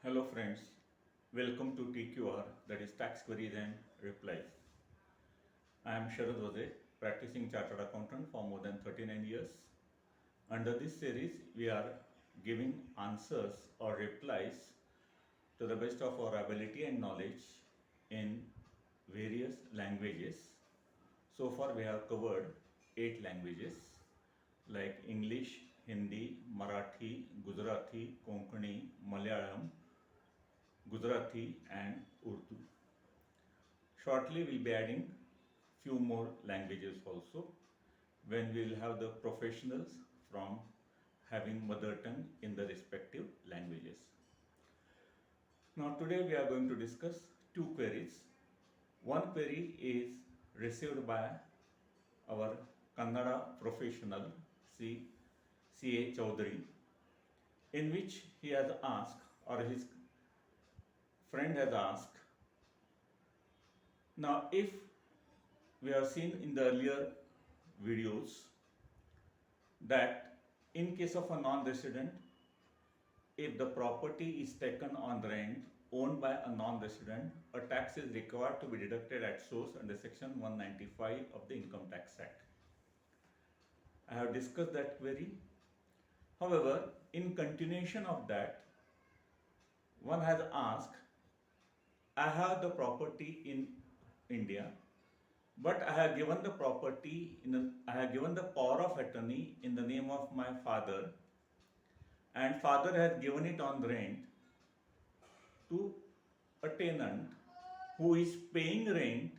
Hello friends, welcome to TQR, that is Tax Queries and Replies. I am Sharad Vaze, practicing chartered accountant for more than 39 years. Under this series, we are giving answers or replies to the best of our ability and knowledge in various languages. So far, we have covered 8 languages like English, Hindi, Marathi, Gujarati, Konkani, Malayalam, Gujarati, and Urdu. Shortly, we'll be adding few more languages also when we will have the professionals from having mother tongue in the respective languages. Now, today we are going to discuss two queries. One query is received by our Kannada professional C.A. Chaudhary, in which he has asked, or his friend has asked, now if we have seen in the earlier videos that in case of a non-resident, if the property is taken on rent owned by a non-resident, a tax is required to be deducted at source under section 195 of the Income Tax Act. I have discussed that query. However, in continuation of that, one has asked, I have the property in India, but I have given the property I have given the power of attorney in the name of my father, and father has given it on rent to a tenant who is paying rent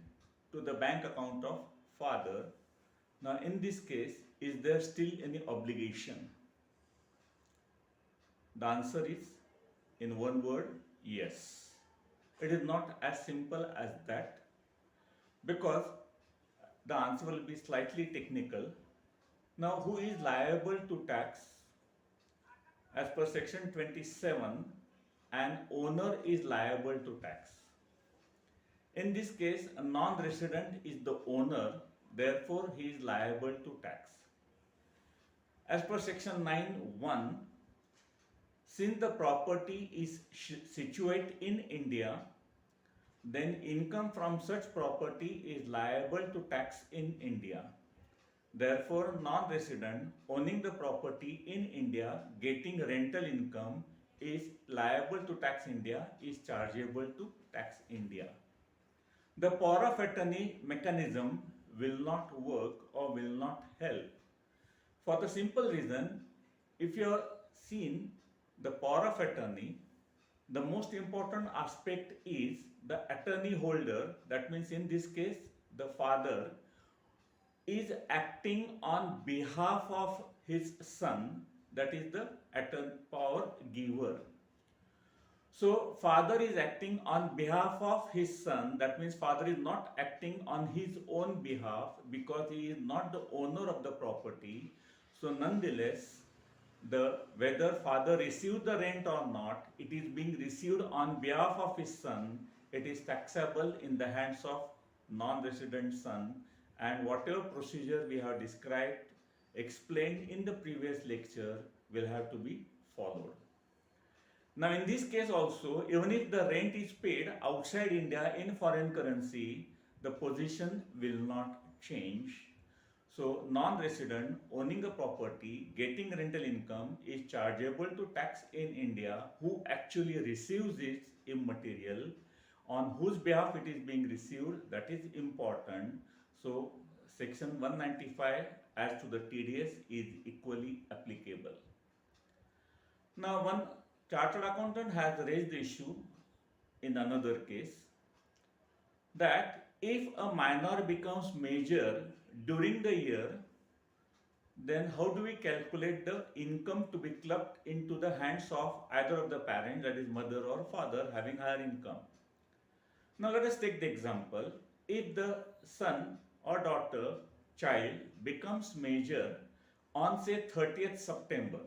to the bank account of father. Now, in this case, is there still any obligation? The answer is, in one word, yes. It is not as simple as that, because the answer will be slightly technical. Now, who is liable to tax? As per section 27, an owner is liable to tax. In this case, a non-resident is the owner, therefore he is liable to tax. As per section 9(1), since the property is situated in India, then income from such property is liable to tax in India. Therefore, non-resident owning the property in India getting rental income is liable to tax India, is chargeable to tax India. The power of attorney mechanism will not work or will not help. For the simple reason, if you have seen the power of attorney, the most important aspect is the attorney holder, that means in this case the father is acting on behalf of his son, that is the power giver. So father is acting on behalf of his son, that means father is not acting on his own behalf because he is not the owner of the property. So nonetheless, whether father received the rent or not, it is being received on behalf of his son. It is taxable in the hands of non-resident son, and whatever procedure we have described, explained in the previous lecture, will have to be followed. Now, in this case also, even if the rent is paid outside India in foreign currency, the position will not change. So, non-resident owning a property, getting rental income is chargeable to tax in India, who actually receives it immaterial, on whose behalf it is being received, that is important. So, section 195 as to the TDS is equally applicable. Now, one chartered accountant has raised the issue in another case that if a minor becomes major during the year, then how do we calculate the income to be clubbed into the hands of either of the parents, that is mother or father, having higher income? Now let us take the example. If the son or daughter, child, becomes major on say 30th September,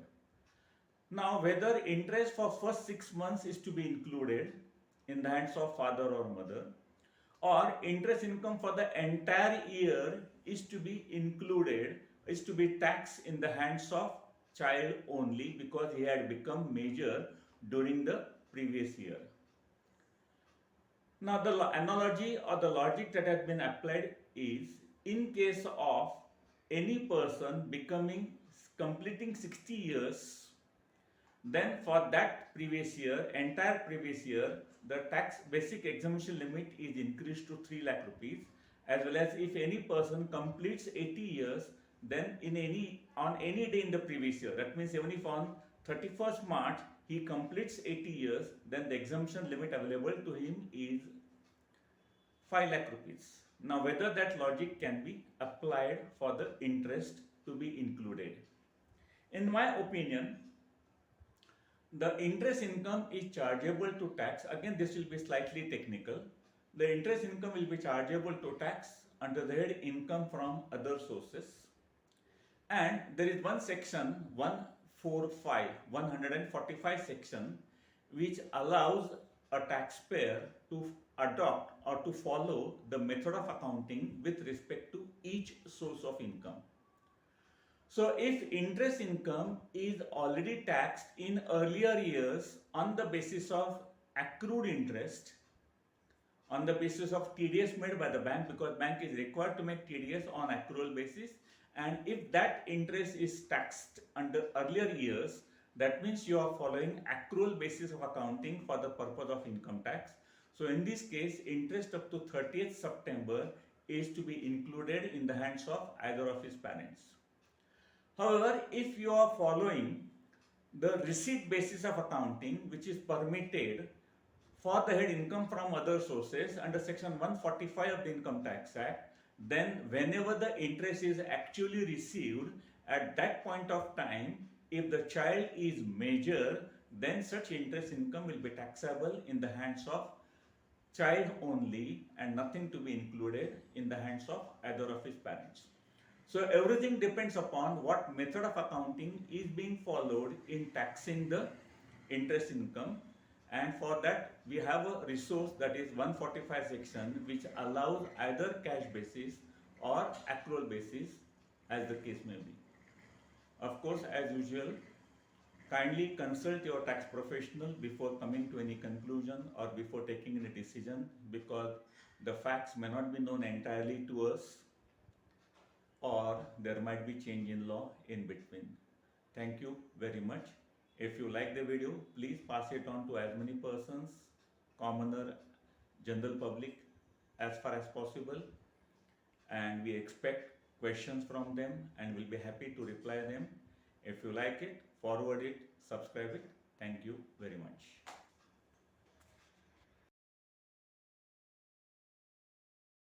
now whether interest for first 6 months is to be included in the hands of father or mother, or interest income for the entire year is to be included, is to be taxed in the hands of child only because he had become major during the previous year. Now the analogy or the logic that has been applied is, in case of any person completing 60 years, then for that previous year, entire previous year, the tax basic exemption limit is increased to 3 lakh rupees, as well as if any person completes 80 years, then on any day in the previous year, that means even if on 31st March he completes 80 years, then the exemption limit available to him is 5 lakh rupees. Now whether that logic can be applied for the interest to be included. In my opinion, the interest income is chargeable to tax. Again, this will be slightly technical. The interest income will be chargeable to tax under the head income from other sources. And there is one section, 145 section, which allows a taxpayer to adopt or to follow the method of accounting with respect to each source of income. So if interest income is already taxed in earlier years on the basis of accrued interest, on the basis of TDS made by the bank, because bank is required to make TDS on accrual basis, and if that interest is taxed under earlier years, that means you are following accrual basis of accounting for the purpose of income tax. So in this case, interest up to 30th September is to be included in the hands of either of his parents. However, if you are following the receipt basis of accounting, which is permitted for the head income from other sources under section 145 of the Income Tax Act, then whenever the interest is actually received, at that point of time, if the child is major, then such interest income will be taxable in the hands of child only and nothing to be included in the hands of either of his parents. So everything depends upon what method of accounting is being followed in taxing the interest income, and for that we have a resource, that is 145 section, which allows either cash basis or accrual basis as the case may be. Of course, as usual, kindly consult your tax professional before coming to any conclusion or before taking any decision, because the facts may not be known entirely to us, or there might be change in law in between. Thank you very much. If you like the video, please pass it on to as many persons, commoner, general public, as far as possible. And we expect questions from them and we'll be happy to reply them. If you like it, forward it, subscribe it. Thank you very much.